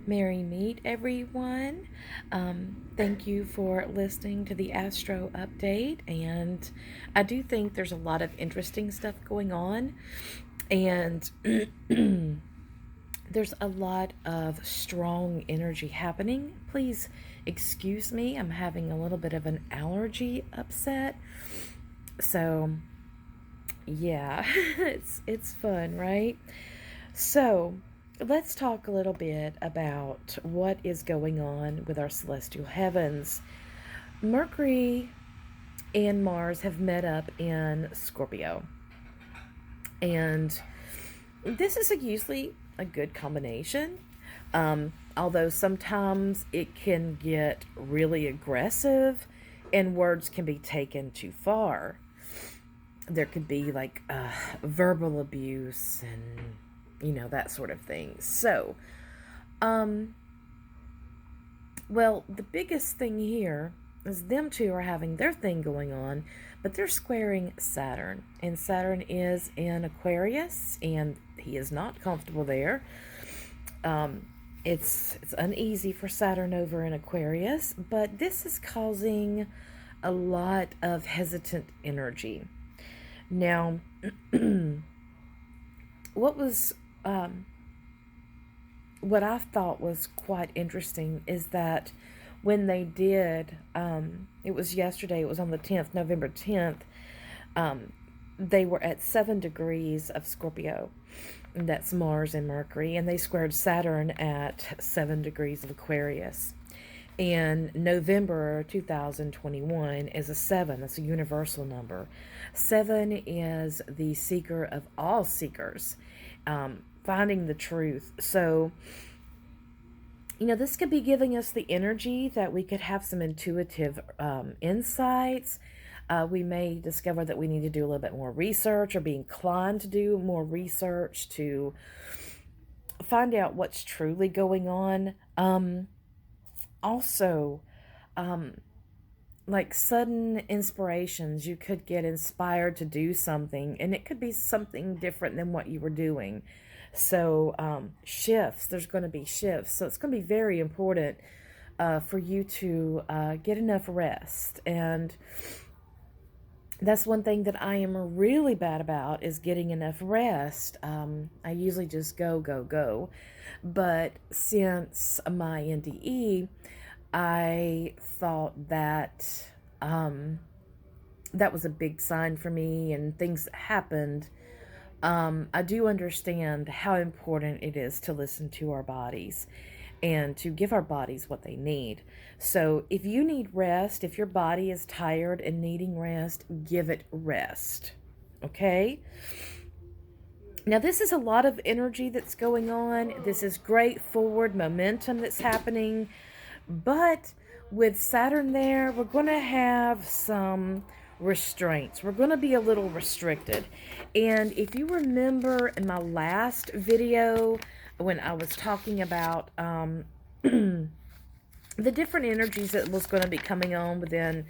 Merry meet, everyone. Thank you for listening to the Astro Update. And I do think there's a lot of interesting stuff going on. And there's a lot of strong energy happening. Please excuse me. I'm having a little bit of an allergy upset. So, yeah, it's fun, right? So, let's talk a little bit about what is going on with our celestial heavens. Mercury and Mars have met up in Scorpio. And this is usually a good combination. Although sometimes it can get really aggressive and words can be taken too far. There could be like verbal abuse and that sort of thing. So, well, the biggest thing here is them two are having their thing going on, but they're squaring Saturn, and Saturn is in Aquarius, and he is not comfortable there. It's uneasy for Saturn over in Aquarius, but this is causing a lot of hesitant energy. Now, what was what I thought was quite interesting is that when they did, it was yesterday, it was on the 10th, November 10th, they were at 7 degrees of Scorpio. And that's Mars and Mercury, and they squared Saturn at 7 degrees of Aquarius. And November 2021 is a 7. That's a universal number. 7 is the seeker of all seekers, finding the truth. So, this could be giving us the energy that we could have some intuitive insights. We may discover that we need to do a little bit more research or be inclined to do more research to find out what's truly going on. Also, like sudden inspirations, you could get inspired to do something, and it could be something different than what you were doing. So, shifts, there's going to be shifts. So, it's going to be very important for you to get enough rest. And that's one thing that I am really bad about is getting enough rest. I usually just go, go, go. But since my NDE, I thought that that was a big sign for me, and things that happened. I do understand how important it is to listen to our bodies and to give our bodies what they need. So if you need rest, if your body is tired and needing rest, give it rest. Okay? Now, this is a lot of energy that's going on. This is great forward momentum that's happening. But with Saturn there, we're going to have some restraints. We're going to be a little restricted. And if you remember in my last video, when I was talking about the different energies that was going to be coming on within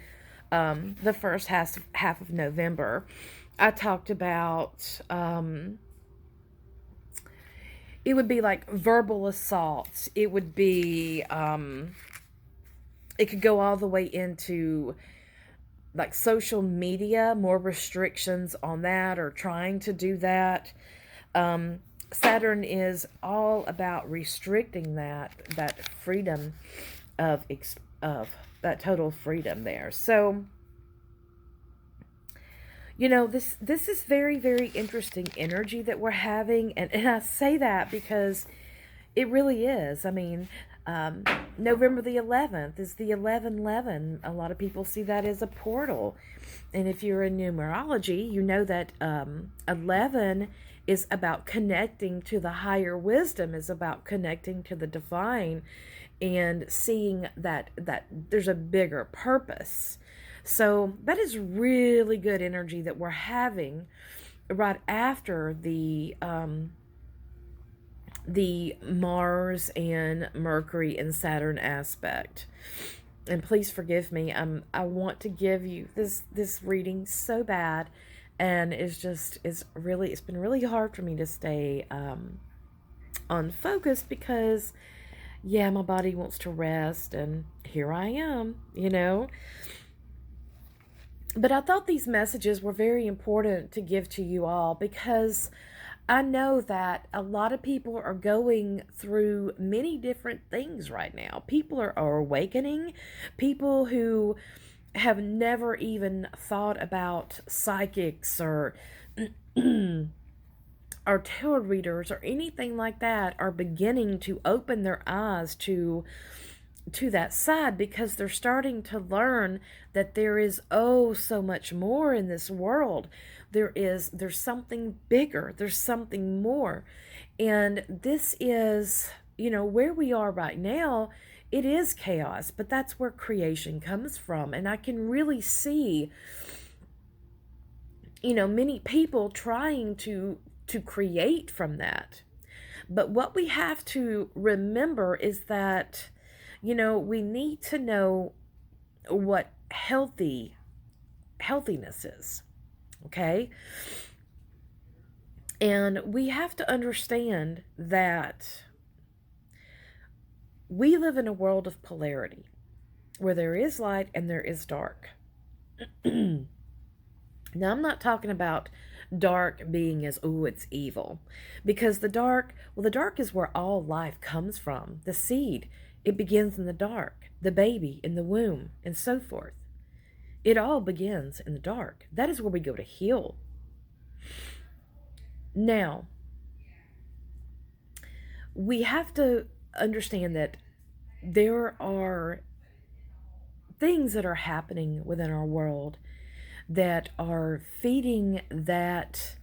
the first half of November, I talked about it would be like verbal assaults. It would be it could go all the way into like social media, more restrictions on that or trying to do that. Saturn is all about restricting that freedom of that total freedom there. So, this is very, very interesting energy that we're having, and I say that because it really is. I mean, November the 11th is the 1111. A lot of people see that as a portal. And if you're in numerology, you know that 11 is about connecting to the higher wisdom, is about connecting to the divine and seeing that there's a bigger purpose. So that is really good energy that we're having right after the Mars and Mercury and Saturn aspect. And please forgive me. I want to give you this reading so bad, and it's been really hard for me to stay on focus because yeah, my body wants to rest, and here I am, you know. But I thought these messages were very important to give to you all because I know that a lot of people are going through many different things right now. People are awakening. People who have never even thought about psychics or or tarot readers or anything like that are beginning to open their eyes to that side, because they're starting to learn that there is oh so much more in this world. There's something bigger, there's something more. And this is, you know, where we are right now. It is chaos, but that's where creation comes from. And I can really see, you know, many people trying to create from that. But what we have to remember is that, you know, we need to know what healthiness is, okay? And we have to understand that we live in a world of polarity where there is light and there is dark. Now, I'm not talking about dark being as, oh, it's evil. Because the dark is where all life comes from. The seed, it begins in the dark. The baby in the womb, and so forth. It all begins in the dark. That is where we go to heal. Now, we have to understand that there are things that are happening within our world that are feeding that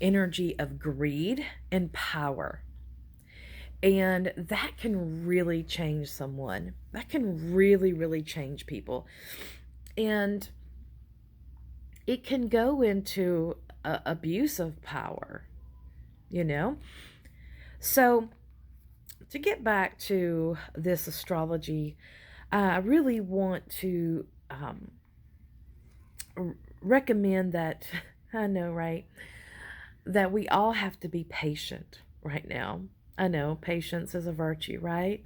energy of greed and power. And that can really change someone. That can really, really change people. And it can go into abuse of power, you know? So, to get back to this astrology, I really want to recommend that, I know, right? That we all have to be patient right now. I know patience is a virtue, right?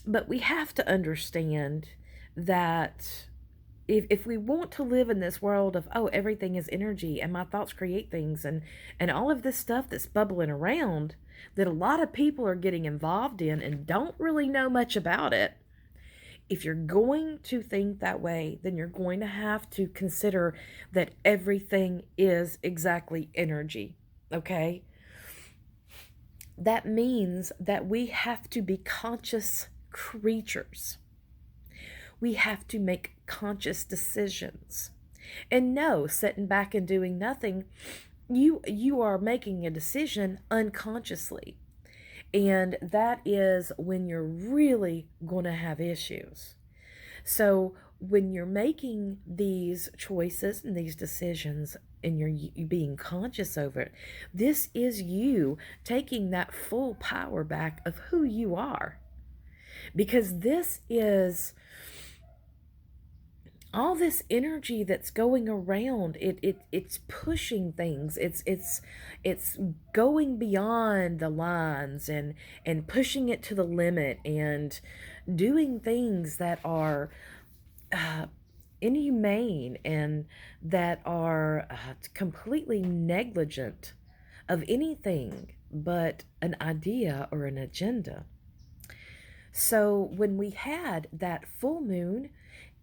But we have to understand that if we want to live in this world of, oh, everything is energy and my thoughts create things, and all of this stuff that's bubbling around that a lot of people are getting involved in and don't really know much about it, if you're going to think that way, then you're going to have to consider that everything is exactly energy, okay? That means that we have to be conscious creatures. We have to make conscious decisions. And no, sitting back and doing nothing, you are making a decision unconsciously. And that is when you're really going to have issues. So when you're making these choices and these decisions and you're being conscious over it, this is you taking that full power back of who you are. Because this is all this energy that's going around. It's pushing things. It's going beyond the lines and pushing it to the limit and doing things that are inhumane and that are completely negligent of anything but an idea or an agenda. So when we had that full moon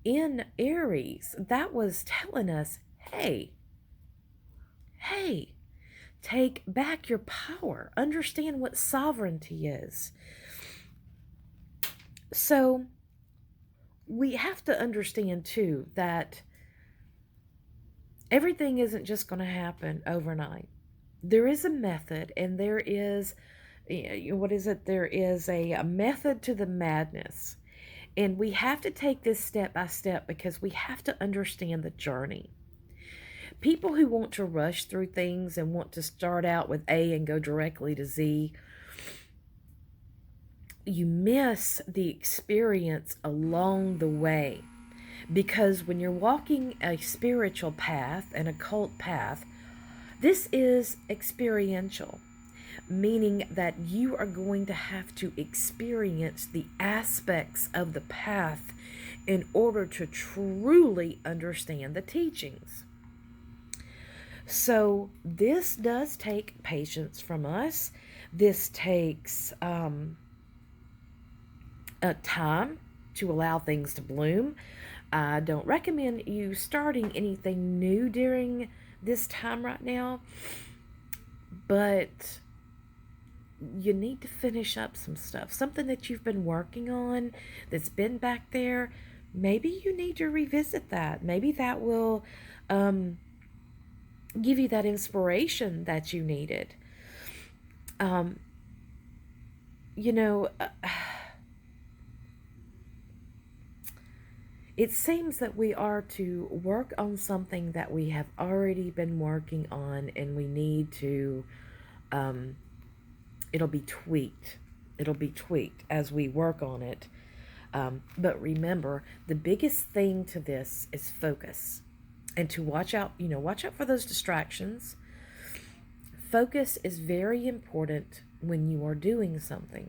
in Aries, that was telling us, hey, take back your power. Understand what sovereignty is. So we have to understand too that everything isn't just going to happen overnight. There is a method, and there is, what is it? There is a method to the madness. And we have to take this step by step because we have to understand the journey. People who want to rush through things and want to start out with A and go directly to Z, you miss the experience along the way. Because when you're walking a spiritual path, an occult path, this is experiential. meaning that you are going to have to experience the aspects of the path in order to truly understand the teachings. So this does take patience from us. This takes a time to allow things to bloom. I don't recommend you starting anything new during this time right now, but you need to finish up some stuff. Something that you've been working on that's been back there. Maybe you need to revisit that. Maybe that will give you that inspiration that you needed. You know, it seems that we are to work on something that we have already been working on, and we need to, it'll be tweaked. It'll be tweaked as we work on it. But remember, the biggest thing to this is focus. And to watch out, watch out for those distractions. Focus is very important when you are doing something.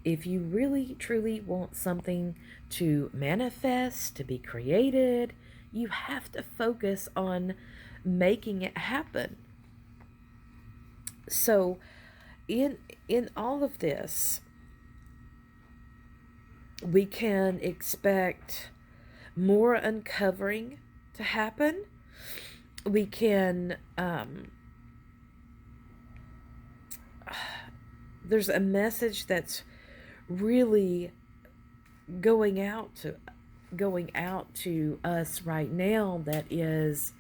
If you really, truly want something to manifest, to be created, you have to focus on making it happen. So, in all of this, we can expect more uncovering to happen. We can, there's a message that's really going out to us right now that is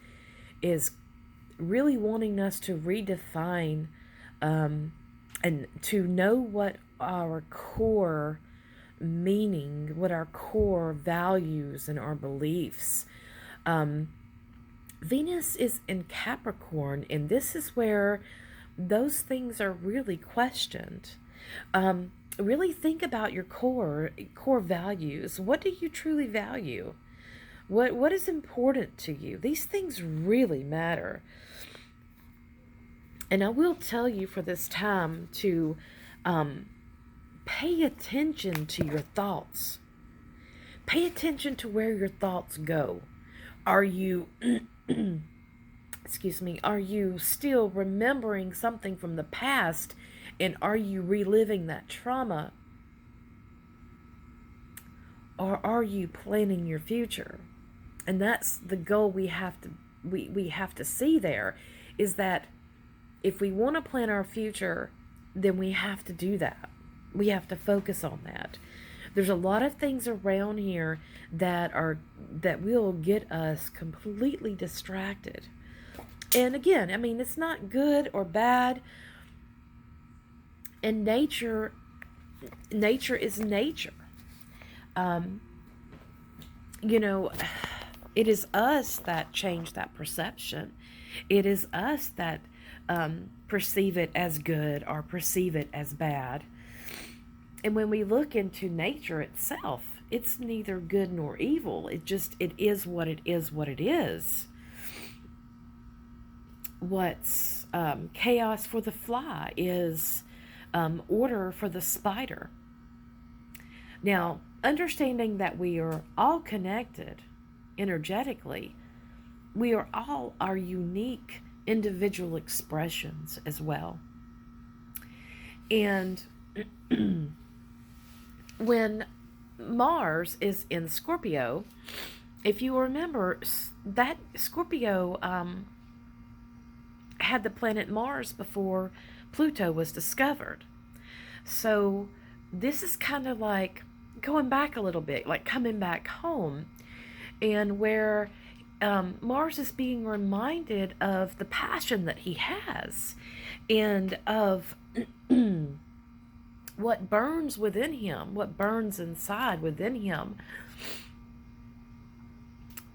really wanting us to redefine and to know what our core meaning, what our core values and our beliefs. Venus is in Capricorn, and this is where those things are really questioned. Really think about your core values. What do you truly value? What is important to you? These things really matter. And I will tell you for this time to pay attention to your thoughts. Pay attention to where your thoughts go. Are you excuse me, are you still remembering something from the past, and are you reliving that trauma? Or are you planning your future? And that's the goal we have to see there, is that if we want to plan our future, then we have to do that. We have to focus on that. There's a lot of things around here that will get us completely distracted. And again, I mean, it's not good or bad. And nature is nature. It is us that change that perception. It is us that perceive it as good or perceive it as bad. And when we look into nature itself, it's neither good nor evil. It is what it is, what it is. What's chaos for the fly is order for the spider. Now, understanding that we are all connected energetically, we are all our unique individual expressions as well. And when Mars is in Scorpio, if you remember, that Scorpio had the planet Mars before Pluto was discovered. So this is kind of like going back a little bit, like coming back home, and where Mars is being reminded of the passion that he has, and of what burns within him, what burns inside within him.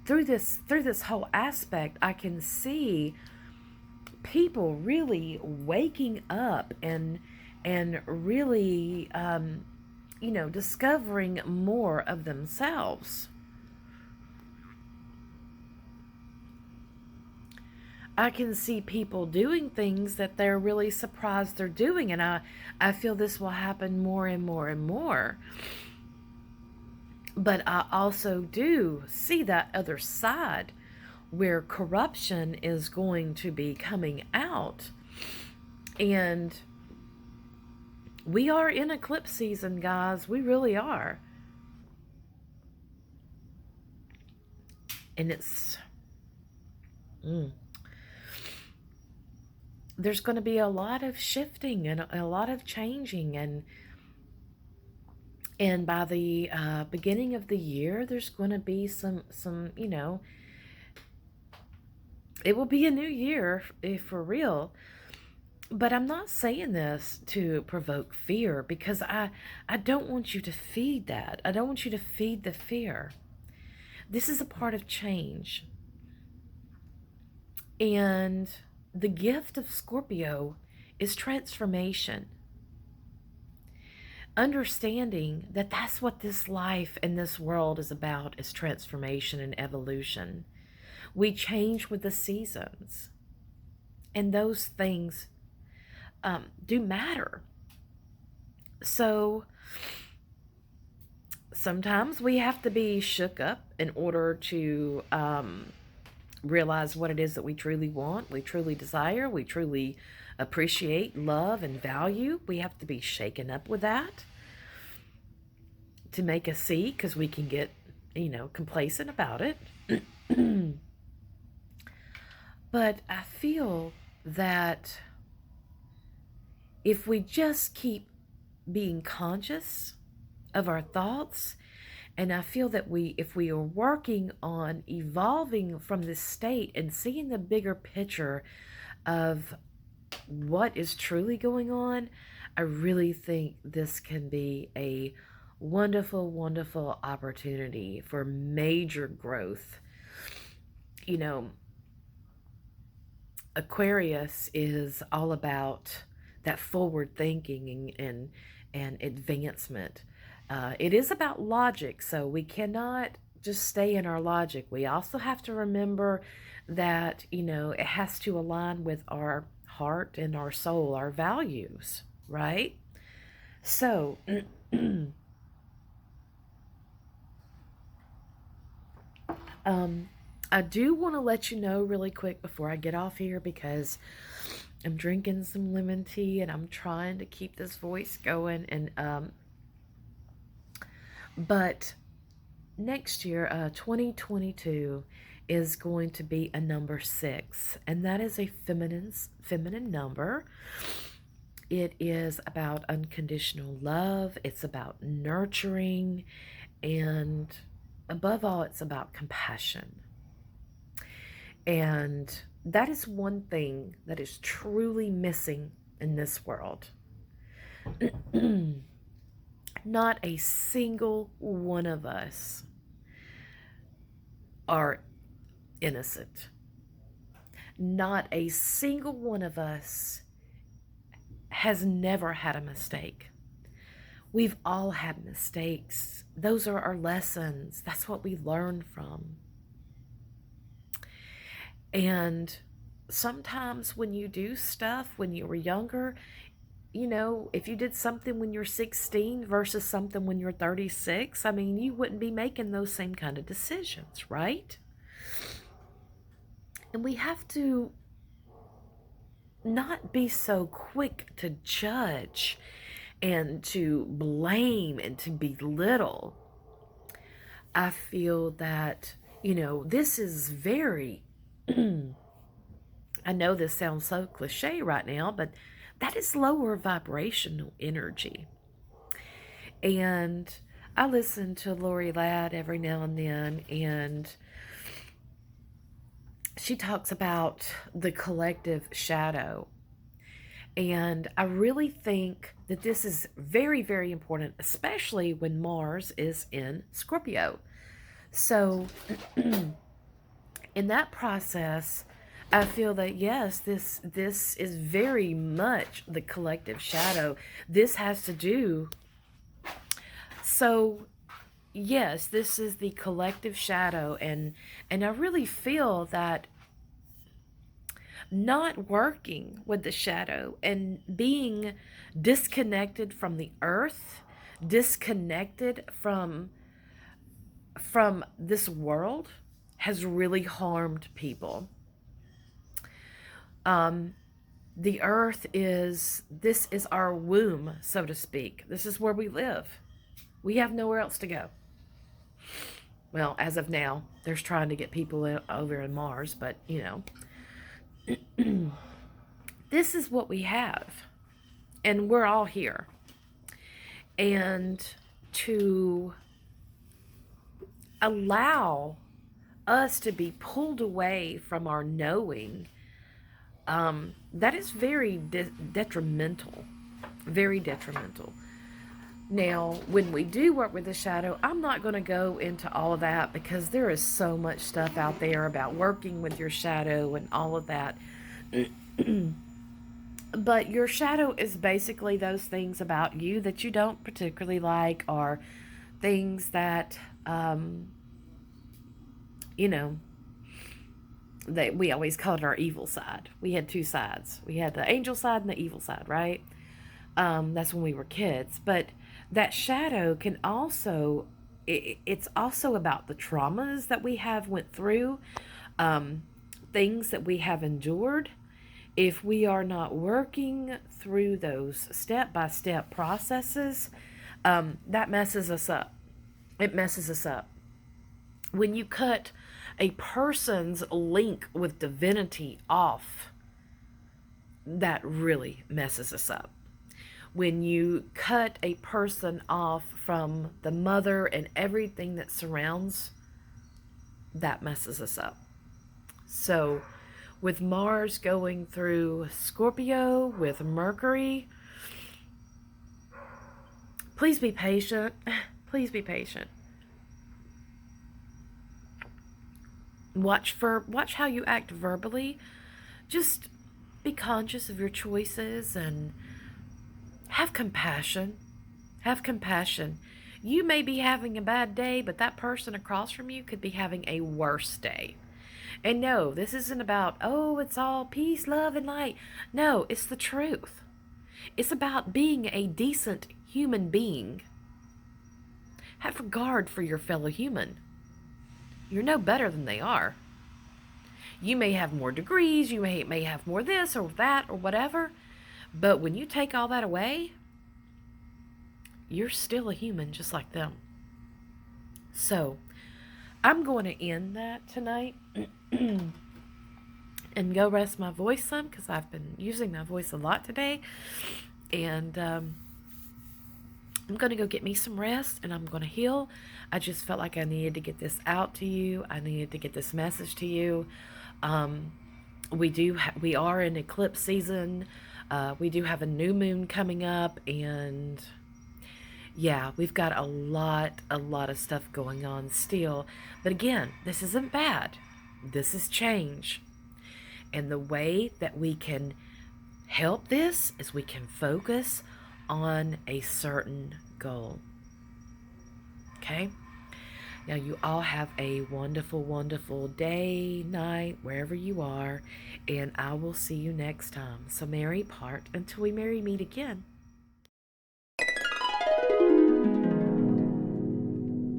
Through this whole aspect, I can see people really waking up and really discovering more of themselves. I can see people doing things that they're really surprised they're doing, and I feel this will happen more and more and more. But I also do see that other side where corruption is going to be coming out. And we are in eclipse season, guys. We really are. And mm, there's going to be a lot of shifting and a lot of changing. And by the beginning of the year, there's going to be some, it will be a new year if for real. But I'm not saying this to provoke fear, because I don't want you to feed that. I don't want you to feed the fear. This is a part of change. And the gift of Scorpio is transformation. Understanding that that's what this life and this world is about, is transformation and evolution. We change with the seasons. And those things do matter. So sometimes we have to be shook up in order to realize what it is that we truly want, we truly desire, we truly appreciate, love, and value. We have to be shaken up with that to make us see, because we can get, complacent about it. But I feel that if we just keep being conscious of our thoughts, and I feel that if we are working on evolving from this state and seeing the bigger picture of what is truly going on, I really think this can be a wonderful, wonderful opportunity for major growth. Aquarius is all about that forward thinking and advancement. It is about logic, so we cannot just stay in our logic. We also have to remember that, it has to align with our heart and our soul, our values, right? So, I do want to let you know really quick before I get off here, because I'm drinking some lemon tea and I'm trying to keep this voice going. And but next year, 2022, is going to be a number 6, and that is a feminine number. It is about unconditional love. It's about nurturing, and above all, it's about compassion. And that is one thing that is truly missing in this world. Not a single one of us are innocent. Not a single one of us has never had a mistake. We've all had mistakes. Those are our lessons. That's what we learn from. And sometimes when you do stuff when you were younger, if you did something when you're 16 versus something when you're 36, I mean, you wouldn't be making those same kind of decisions, right? And we have to not be so quick to judge and to blame and to belittle. I feel that, this is very, I know this sounds so cliche right now, but that is lower vibrational energy. And I listen to Lori Ladd every now and then, and she talks about the collective shadow. And I really think that this is very, very important, especially when Mars is in Scorpio. So in that process, I feel that yes, this is very much the collective shadow. This has to do, so yes, this is the collective shadow, and I really feel that not working with the shadow and being disconnected from the earth, disconnected from this world has really harmed people. Um, the earth this is our womb, so to speak. This is where we live. We have nowhere else to go. Well, as of now, there's trying to get people over in Mars, but this is what we have. And we're all here. And to allow us to be pulled away from our knowing, that is very detrimental. Very detrimental. Now, when we do work with the shadow, I'm not going to go into all of that because there is so much stuff out there about working with your shadow and all of that. But your shadow is basically those things about you that you don't particularly like, or things that, that we always called our evil side. We had two sides. We had the angel side and the evil side, right? That's when we were kids. But that shadow can also, it's also about the traumas that we have went through, things that we have endured. If we are not working through those step-by-step processes, that messes us up. It messes us up. When you cut a person's link with divinity off, that really messes us up. When you cut a person off from the mother and everything that surrounds, that messes us up. So, with Mars going through Scorpio, with Mercury, please be patient. Please be patient. Watch how you act verbally. Just be conscious of your choices and have compassion. Have compassion. You may be having a bad day, but that person across from you could be having a worse day. And no, this isn't about, oh, it's all peace, love, and light. No, it's the truth. It's about being a decent human being. Have regard for your fellow human. You're no better than they are. You may have more degrees, you may have more this or that or whatever, but when you take all that away, you're still a human just like them. So, I'm going to end that tonight and go rest my voice some because I've been using my voice a lot today. And I'm going to go get me some rest and I'm going to heal. I just felt like I needed to get this out to you. I needed to get this message to you. We are in eclipse season. We do have a new moon coming up, and yeah, we've got a lot of stuff going on still. But again, this isn't bad. This is change. And the way that we can help this is we can focus on a certain goal. Okay? Now, you all have a wonderful, wonderful day, night, wherever you are, and I will see you next time. So, merry part until we merry meet again.